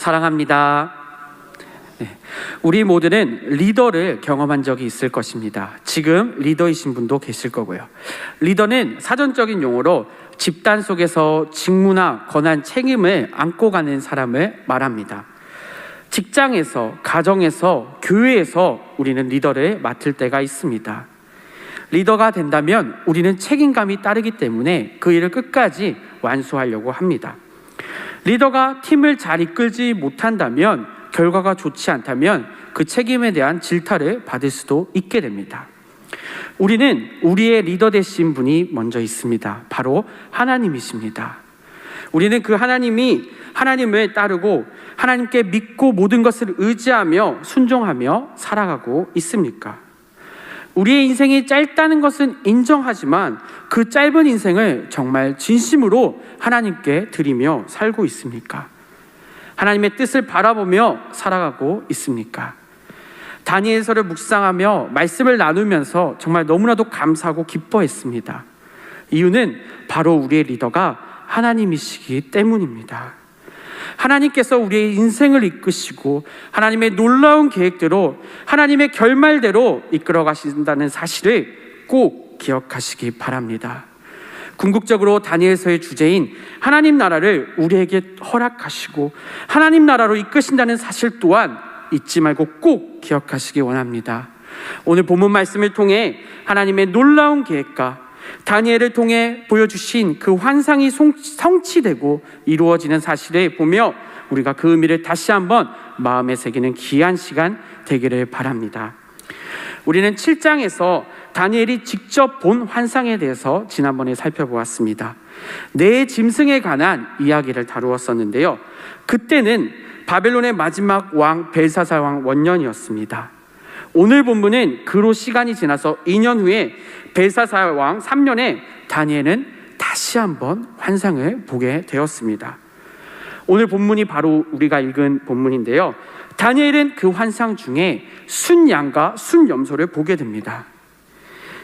사랑합니다. 우리 모두는 리더를 경험한 적이 있을 것입니다. 지금 리더이신 분도 계실 거고요. 리더는 사전적인 용어로 집단 속에서 직무나 권한, 책임을 안고 가는 사람을 말합니다. 직장에서, 가정에서, 교회에서 우리는 리더를 맡을 때가 있습니다. 리더가 된다면 우리는 책임감이 따르기 때문에 그 일을 끝까지 완수하려고 합니다. 리더가 팀을 잘 이끌지 못한다면, 결과가 좋지 않다면 그 책임에 대한 질타를 받을 수도 있게 됩니다. 우리는 우리의 리더 되신 분이 먼저 있습니다. 바로 하나님이십니다. 우리는 그 하나님을 따르고 하나님께 믿고 모든 것을 의지하며 순종하며 살아가고 있습니까? 우리의 인생이 짧다는 것은 인정하지만 그 짧은 인생을 정말 진심으로 하나님께 드리며 살고 있습니까? 하나님의 뜻을 바라보며 살아가고 있습니까? 다니엘서를 묵상하며 말씀을 나누면서 정말 너무나도 감사하고 기뻐했습니다. 이유는 바로 우리의 리더가 하나님이시기 때문입니다. 하나님께서 우리의 인생을 이끄시고 하나님의 놀라운 계획대로, 하나님의 결말대로 이끌어 가신다는 사실을 꼭 기억하시기 바랍니다. 궁극적으로 다니엘서의 주제인 하나님 나라를 우리에게 허락하시고 하나님 나라로 이끄신다는 사실 또한 잊지 말고 꼭 기억하시기 원합니다. 오늘 본문 말씀을 통해 하나님의 놀라운 계획과 다니엘을 통해 보여주신 그 환상이 성취되고 이루어지는 사실을 보며 우리가 그 의미를 다시 한번 마음에 새기는 귀한 시간 되기를 바랍니다. 우리는 7장에서 다니엘이 직접 본 환상에 대해서 지난번에 살펴보았습니다. 네 짐승에 관한 이야기를 다루었었는데요. 그때는 바벨론의 마지막 왕 벨사살 왕 원년이었습니다. 오늘 본문은 그로 시간이 지나서 2년 후에 벨사살 왕 3년에 다니엘은 다시 한번 환상을 보게 되었습니다. 오늘 본문이 바로 우리가 읽은 본문인데요. 다니엘은 그 환상 중에 순양과 순염소를 보게 됩니다.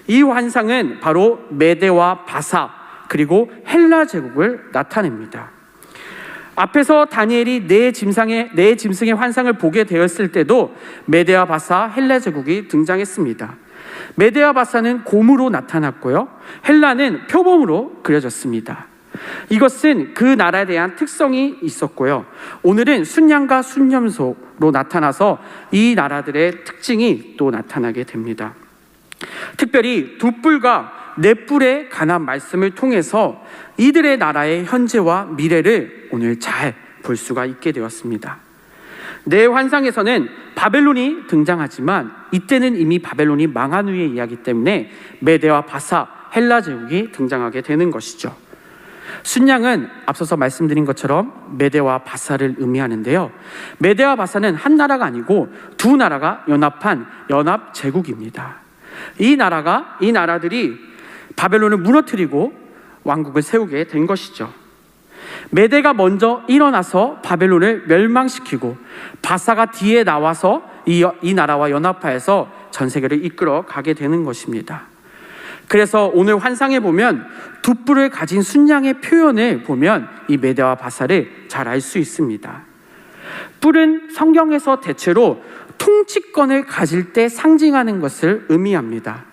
이 환상은 바로 메대와 바사 그리고 헬라 제국을 나타냅니다. 앞에서 다니엘이 네 짐승의 환상을 보게 되었을 때도 메대와 바사, 헬라 제국이 등장했습니다. 메대와 바사는 곰으로 나타났고요, 헬라는 표범으로 그려졌습니다. 이것은 그 나라에 대한 특성이 있었고요, 오늘은 순양과 순염소로 나타나서 이 나라들의 특징이 또 나타나게 됩니다. 특별히 두 뿔과 네 뿔에 관한 말씀을 통해서 이들의 나라의 현재와 미래를 오늘 잘 볼 수가 있게 되었습니다. 네 환상에서는 바벨론이 등장하지만 이때는 이미 바벨론이 망한 후의 이야기 때문에 메대와 바사, 헬라 제국이 등장하게 되는 것이죠. 순양은 앞서서 말씀드린 것처럼 메대와 바사를 의미하는데요, 메대와 바사는 한 나라가 아니고 두 나라가 연합한 연합 제국입니다. 이 나라들이 바벨론을 무너뜨리고 왕국을 세우게 된 것이죠. 메대가 먼저 일어나서 바벨론을 멸망시키고 바사가 뒤에 나와서 이 나라와 연합하여서 전 세계를 이끌어 가게 되는 것입니다. 그래서 오늘 환상에 보면 두 뿔을 가진 순양의 표현을 보면 이 메대와 바사를 잘 알 수 있습니다. 뿔은 성경에서 대체로 통치권을 가질 때 상징하는 것을 의미합니다.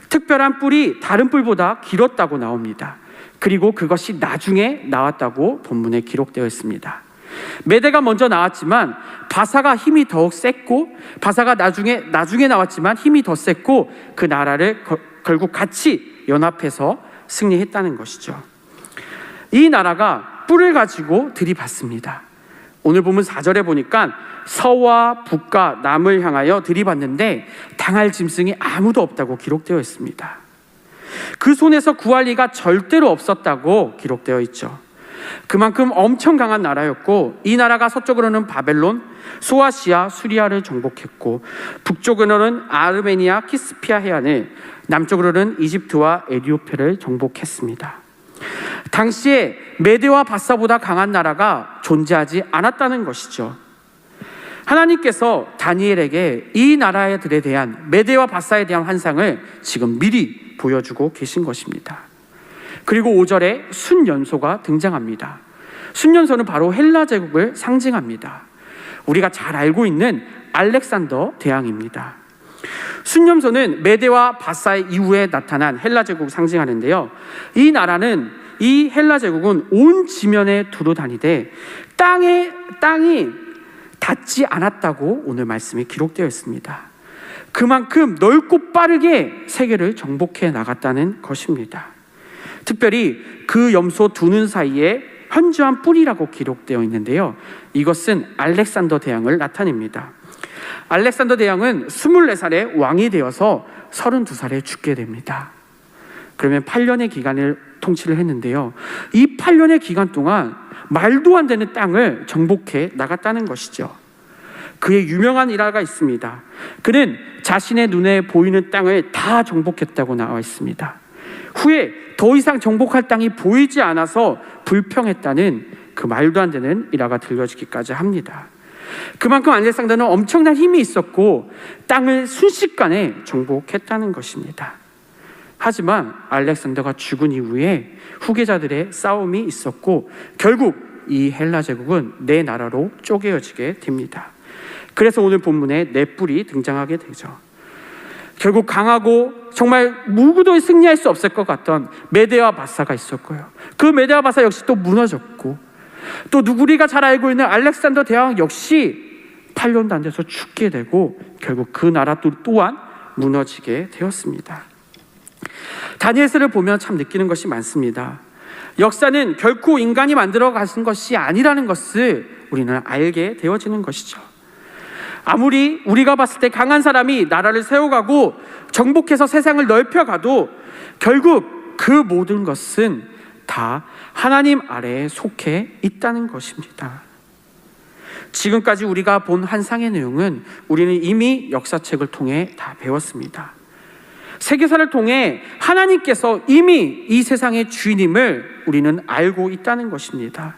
특별한 뿔이 다른 뿔보다 길었다고 나옵니다. 그리고 그것이 나중에 나왔다고 본문에 기록되어 있습니다. 메대가 먼저 나왔지만 바사가 힘이 더욱 셌고, 바사가 나중에 나왔지만 힘이 더 셌고, 그 나라를 결국 같이 연합해서 승리했다는 것이죠. 이 나라가 뿔을 가지고 들이받습니다. 오늘 본문 4절에 보니까 서와 북과 남을 향하여 들이받는데 당할 짐승이 아무도 없다고 기록되어 있습니다. 그 손에서 구할 리가 절대로 없었다고 기록되어 있죠. 그만큼 엄청 강한 나라였고, 이 나라가 서쪽으로는 바벨론, 소아시아, 수리아를 정복했고, 북쪽으로는 아르메니아, 키스피아 해안을, 남쪽으로는 이집트와 에티오피아를 정복했습니다. 당시에 메대와 바사보다 강한 나라가 존재하지 않았다는 것이죠. 하나님께서 다니엘에게 이 나라들에 대한, 메대와 바사에 대한 환상을 지금 미리 보여주고 계신 것입니다. 그리고 5절에 순연소가 등장합니다. 순념소는 바로 헬라 제국을 상징합니다. 우리가 잘 알고 있는 알렉산더 대왕입니다. 순념소는 메대와 바사 이후에 나타난 헬라 제국을 상징하는데요. 이 나라는, 이 헬라 제국은 온 지면에 두루 다니되 땅이 닿지 않았다고 오늘 말씀에 기록되어 있습니다. 그만큼 넓고 빠르게 세계를 정복해 나갔다는 것입니다. 특별히 그 염소 두는 사이에 현저한 뿔이라고 기록되어 있는데요. 이것은 알렉산더 대왕을 나타냅니다. 알렉산더 대왕은 24살에 왕이 되어서 32살에 죽게 됩니다. 그러면 8년의 기간을 통치를 했는데요. 이 8년의 기간 동안 말도 안 되는 땅을 정복해 나갔다는 것이죠. 그의 유명한 일화가 있습니다. 그는 자신의 눈에 보이는 땅을 다 정복했다고 나와 있습니다. 후에 더 이상 정복할 땅이 보이지 않아서 불평했다는 그 말도 안 되는 일화가 들려지기까지 합니다. 그만큼 알렉산더는 엄청난 힘이 있었고 땅을 순식간에 정복했다는 것입니다. 하지만 알렉산더가 죽은 이후에 후계자들의 싸움이 있었고 결국 이 헬라 제국은 네 나라로 쪼개어지게 됩니다. 그래서 오늘 본문에 네 뿔이 등장하게 되죠. 결국 강하고 정말 누구도 승리할 수 없을 것 같던 메대와 바사가 있었고요. 그 메대와 바사 역시 또 무너졌고, 또 우리가 잘 알고 있는 알렉산더 대왕 역시 8년도 안 돼서 죽게 되고 결국 그 나라 또한 무너지게 되었습니다. 다니엘서를 보면 참 느끼는 것이 많습니다. 역사는 결코 인간이 만들어 가신 것이 아니라는 것을 우리는 알게 되어지는 것이죠. 아무리 우리가 봤을 때 강한 사람이 나라를 세워가고 정복해서 세상을 넓혀가도 결국 그 모든 것은 다 하나님 아래에 속해 있다는 것입니다. 지금까지 우리가 본 환상의 내용은 우리는 이미 역사책을 통해 다 배웠습니다. 세계사를 통해 하나님께서 이미 이 세상의 주인임을 우리는 알고 있다는 것입니다.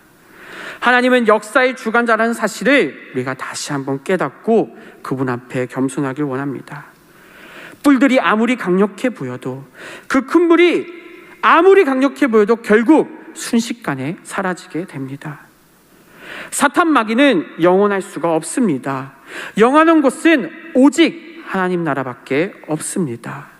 하나님은 역사의 주관자라는 사실을 우리가 다시 한번 깨닫고 그분 앞에 겸손하길 원합니다. 뿔들이 아무리 강력해 보여도, 그 큰 불이 아무리 강력해 보여도 결국 순식간에 사라지게 됩니다. 사탄 마귀는 영원할 수가 없습니다. 영원한 곳은 오직 하나님 나라밖에 없습니다.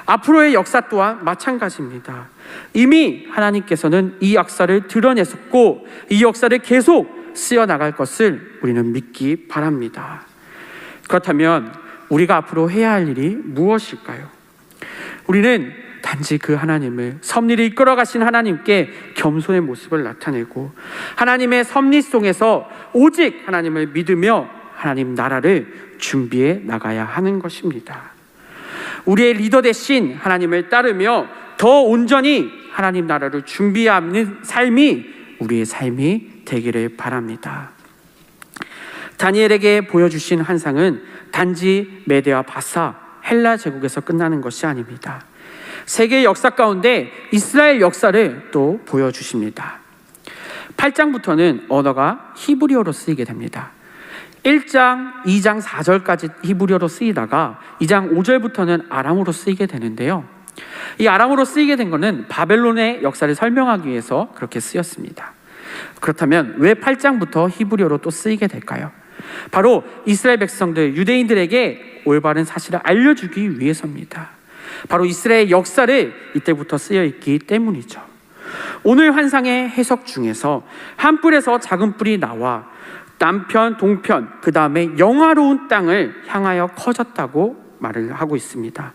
앞으로의 역사 또한 마찬가지입니다. 이미 하나님께서는 이 역사를 드러내셨고 이 역사를 계속 쓰여나갈 것을 우리는 믿기 바랍니다. 그렇다면 우리가 앞으로 해야 할 일이 무엇일까요? 우리는 단지 그 하나님을, 섭리를 이끌어 가신 하나님께 겸손의 모습을 나타내고 하나님의 섭리 속에서 오직 하나님을 믿으며 하나님 나라를 준비해 나가야 하는 것입니다. 우리의 리더 대신 하나님을 따르며 더 온전히 하나님 나라를 준비하는 삶이 우리의 삶이 되기를 바랍니다. 다니엘에게 보여주신 환상은 단지 메대와 바사, 헬라 제국에서 끝나는 것이 아닙니다. 세계의 역사 가운데 이스라엘 역사를 또 보여주십니다. 8장부터는 언어가 히브리어로 쓰이게 됩니다. 1장, 2장, 4절까지 히브리어로 쓰이다가 2장 5절부터는 아람어로 쓰이게 되는데요. 이 아람어로 쓰이게 된 것은 바벨론의 역사를 설명하기 위해서 그렇게 쓰였습니다. 그렇다면 왜 8장부터 히브리어로 또 쓰이게 될까요? 바로 이스라엘 백성들, 유대인들에게 올바른 사실을 알려주기 위해서입니다. 바로 이스라엘 역사를 이때부터 쓰여 있기 때문이죠. 오늘 환상의 해석 중에서 한 뿔에서 작은 뿔이 나와 남편, 동편, 그 다음에 영화로운 땅을 향하여 커졌다고 말을 하고 있습니다.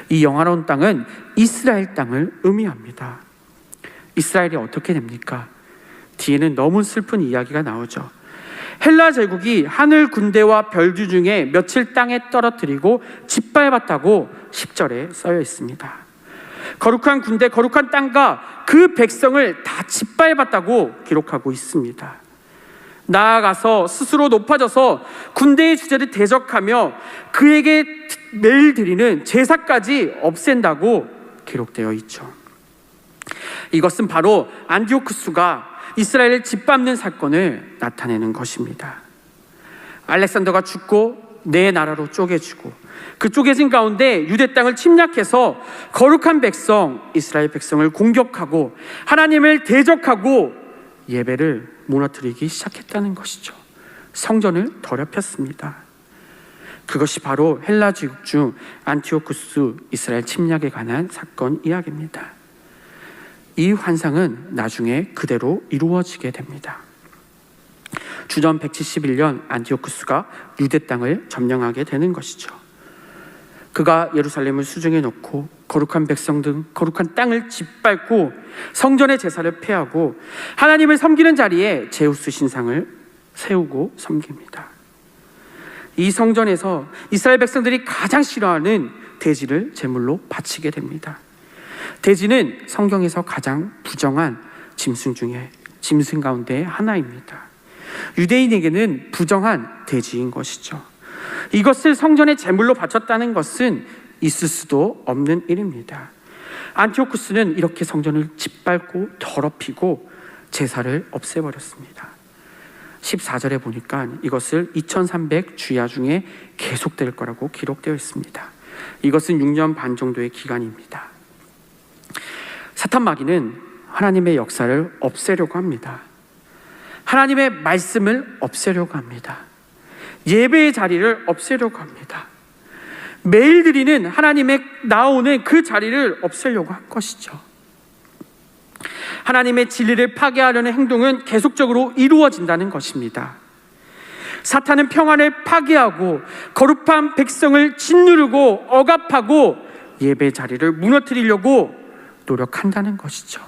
이 영화로운 땅은 이스라엘 땅을 의미합니다. 이스라엘이 어떻게 됩니까? 뒤에는 너무 슬픈 이야기가 나오죠. 헬라 제국이 하늘 군대와 별들 중에 며칠 땅에 떨어뜨리고 짓밟았다고 10절에 써여 있습니다. 거룩한 군대, 거룩한 땅과 그 백성을 다 짓밟았다고 기록하고 있습니다. 나아가서 스스로 높아져서 군대의 주제를 대적하며 그에게 매일 드리는 제사까지 없앤다고 기록되어 있죠. 이것은 바로 안디오쿠스가 이스라엘을 짓밟는 사건을 나타내는 것입니다. 알렉산더가 죽고 네 나라로 쪼개지고 그 쪼개진 가운데 유대 땅을 침략해서 거룩한 백성, 이스라엘 백성을 공격하고 하나님을 대적하고 예배를 무너뜨리기 시작했다는 것이죠. 성전을 더럽혔습니다. 그것이 바로 헬라 제국 중 안티오쿠스 이스라엘 침략에 관한 사건 이야기입니다. 이 환상은 나중에 그대로 이루어지게 됩니다. 주전 171년 안티오쿠스가 유대 땅을 점령하게 되는 것이죠. 그가 예루살렘을 수중에 놓고 거룩한 백성 등 거룩한 땅을 짓밟고 성전의 제사를 폐하고 하나님을 섬기는 자리에 제우스 신상을 세우고 섬깁니다. 이 성전에서 이스라엘 백성들이 가장 싫어하는 돼지를 제물로 바치게 됩니다. 돼지는 성경에서 가장 부정한 짐승 가운데 하나입니다. 유대인에게는 부정한 돼지인 것이죠. 이것을 성전에 제물로 바쳤다는 것은 있을 수도 없는 일입니다. 안티오쿠스는 이렇게 성전을 짓밟고 더럽히고 제사를 없애버렸습니다. 14절에 보니까 이것을 2300 주야 중에 계속될 거라고 기록되어 있습니다. 이것은 6년 반 정도의 기간입니다. 사탄 마귀는 하나님의 역사를 없애려고 합니다. 하나님의 말씀을 없애려고 합니다. 예배의 자리를 없애려고 합니다. 매일 드리는 하나님의 나오는 그 자리를 없애려고 할 것이죠. 하나님의 진리를 파괴하려는 행동은 계속적으로 이루어진다는 것입니다. 사탄은 평안을 파괴하고 거룩한 백성을 짓누르고 억압하고 예배 자리를 무너뜨리려고 노력한다는 것이죠.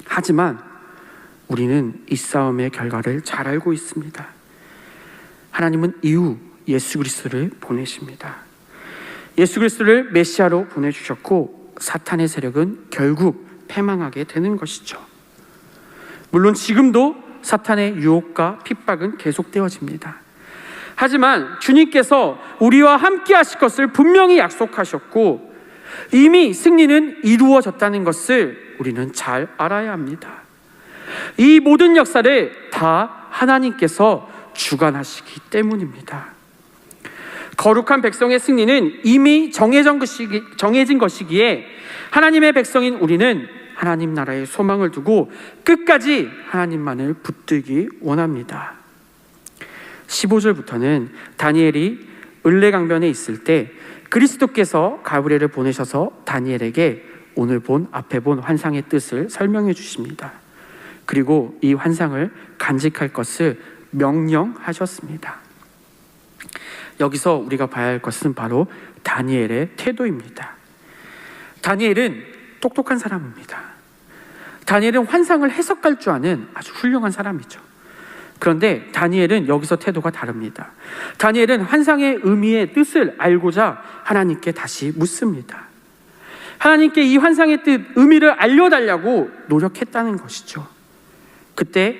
하지만 우리는 이 싸움의 결과를 잘 알고 있습니다. 하나님은 이후 예수 그리스도를 보내십니다. 예수 그리스도를 메시아로 보내주셨고 사탄의 세력은 결국 패망하게 되는 것이죠. 물론 지금도 사탄의 유혹과 핍박은 계속되어집니다. 하지만 주님께서 우리와 함께 하실 것을 분명히 약속하셨고 이미 승리는 이루어졌다는 것을 우리는 잘 알아야 합니다. 이 모든 역사를 다 하나님께서 주관하시기 때문입니다. 거룩한 백성의 승리는 이미 정해진 것이기에 하나님의 백성인 우리는 하나님 나라의 소망을 두고 끝까지 하나님만을 붙들기 원합니다. 15절부터는 다니엘이 을레강변에 있을 때 그리스도께서 가브리엘을 보내셔서 다니엘에게 오늘 앞에 본 환상의 뜻을 설명해 주십니다. 그리고 이 환상을 간직할 것을 명령하셨습니다. 여기서 우리가 봐야 할 것은 바로 다니엘의 태도입니다. 다니엘은 똑똑한 사람입니다. 다니엘은 환상을 해석할 줄 아는 아주 훌륭한 사람이죠. 그런데 다니엘은 여기서 태도가 다릅니다. 다니엘은 환상의 의미의 뜻을 알고자 하나님께 다시 묻습니다. 하나님께 이 환상의 뜻, 의미를 알려달라고 노력했다는 것이죠. 그때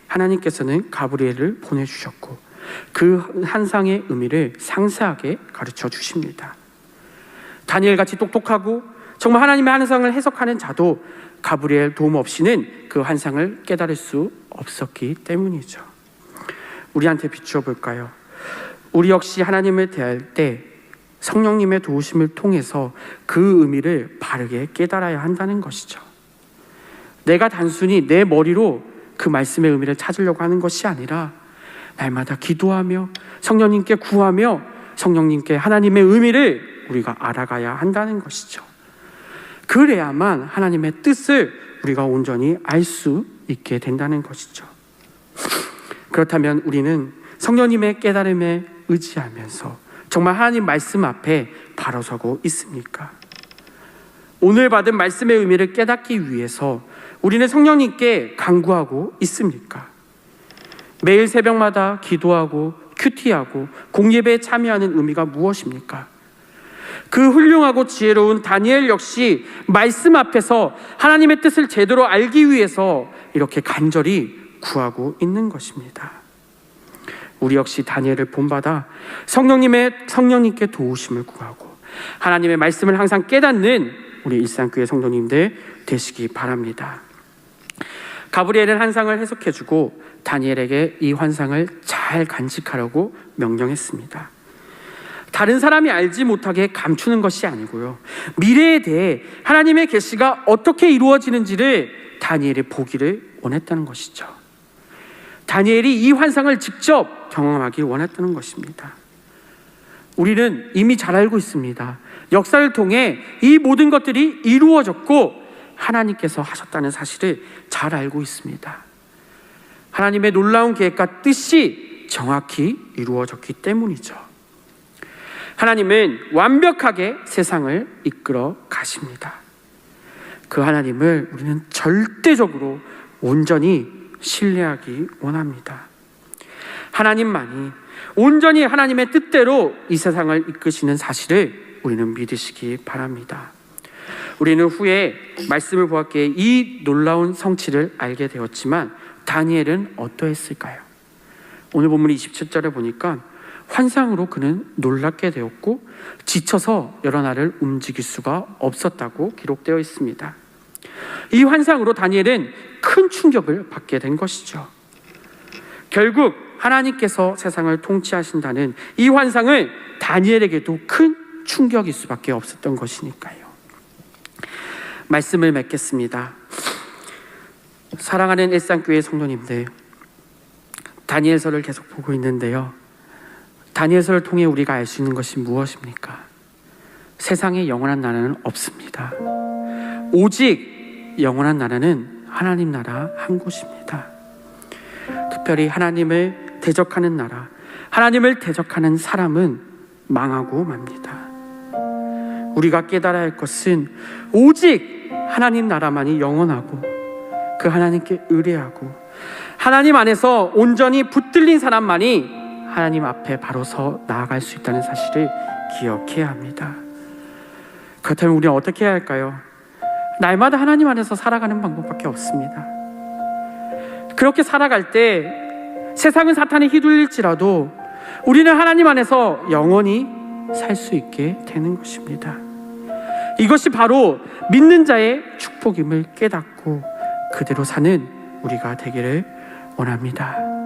하나님께서는 가브리엘을 보내주셨고 그 환상의 의미를 상세하게 가르쳐 주십니다. 다니엘같이 똑똑하고 정말 하나님의 환상을 해석하는 자도 가브리엘 도움 없이는 그 환상을 깨달을 수 없었기 때문이죠. 우리한테 비추어 볼까요? 우리 역시 하나님을 대할 때 성령님의 도우심을 통해서 그 의미를 바르게 깨달아야 한다는 것이죠. 내가 단순히 내 머리로 그 말씀의 의미를 찾으려고 하는 것이 아니라 날마다 기도하며 성령님께 구하며 성령님께 하나님의 의미를 우리가 알아가야 한다는 것이죠. 그래야만 하나님의 뜻을 우리가 온전히 알 수 있게 된다는 것이죠. 그렇다면 우리는 성령님의 깨달음에 의지하면서 정말 하나님 말씀 앞에 바로 서고 있습니까? 오늘 받은 말씀의 의미를 깨닫기 위해서 우리는 성령님께 간구하고 있습니까? 매일 새벽마다 기도하고 큐티하고 공예배에 참여하는 의미가 무엇입니까? 그 훌륭하고 지혜로운 다니엘 역시 말씀 앞에서 하나님의 뜻을 제대로 알기 위해서 이렇게 간절히 구하고 있는 것입니다. 우리 역시 다니엘을 본받아 성령님께 도우심을 구하고 하나님의 말씀을 항상 깨닫는 우리 일산교회 성도님들 되시기 바랍니다. 가브리엘은 환상을 해석해주고 다니엘에게 이 환상을 잘 간직하라고 명령했습니다. 다른 사람이 알지 못하게 감추는 것이 아니고요, 미래에 대해 하나님의 계시가 어떻게 이루어지는지를 다니엘의 보기를 원했다는 것이죠. 다니엘이 이 환상을 직접 경험하길 원했다는 것입니다. 우리는 이미 잘 알고 있습니다. 역사를 통해 이 모든 것들이 이루어졌고 하나님께서 하셨다는 사실을 잘 알고 있습니다. 하나님의 놀라운 계획과 뜻이 정확히 이루어졌기 때문이죠. 하나님은 완벽하게 세상을 이끌어 가십니다. 그 하나님을 우리는 절대적으로 온전히 신뢰하기 원합니다. 하나님만이 온전히 하나님의 뜻대로 이 세상을 이끄시는 사실을 우리는 믿으시기 바랍니다. 우리는 후에 말씀을 보았기에 이 놀라운 성취를 알게 되었지만 다니엘은 어떠했을까요? 오늘 본문 27절에 보니까 환상으로 그는 놀랍게 되었고 지쳐서 여러 날을 움직일 수가 없었다고 기록되어 있습니다. 이 환상으로 다니엘은 큰 충격을 받게 된 것이죠. 결국 하나님께서 세상을 통치하신다는 이 환상을 다니엘에게도 큰 충격일 수밖에 없었던 것이니까요. 말씀을 맺겠습니다. 사랑하는 일산교회 성도님들, 다니엘서를 계속 보고 있는데요, 다니엘서를 통해 우리가 알 수 있는 것이 무엇입니까? 세상에 영원한 나라는 없습니다. 오직 영원한 나라는 하나님 나라 한 곳입니다. 특별히 하나님을 대적하는 나라, 하나님을 대적하는 사람은 망하고 맙니다. 우리가 깨달아야 할 것은 오직 하나님 나라만이 영원하고 그 하나님께 의뢰하고 하나님 안에서 온전히 붙들린 사람만이 하나님 앞에 바로 서 나아갈 수 있다는 사실을 기억해야 합니다. 그렇다면 우리는 어떻게 해야 할까요? 날마다 하나님 안에서 살아가는 방법밖에 없습니다. 그렇게 살아갈 때 세상은 사탄에 휘둘릴지라도 우리는 하나님 안에서 영원히 살 수 있게 되는 것입니다. 이것이 바로 믿는 자의 축복임을 깨닫고 그대로 사는 우리가 되기를 원합니다.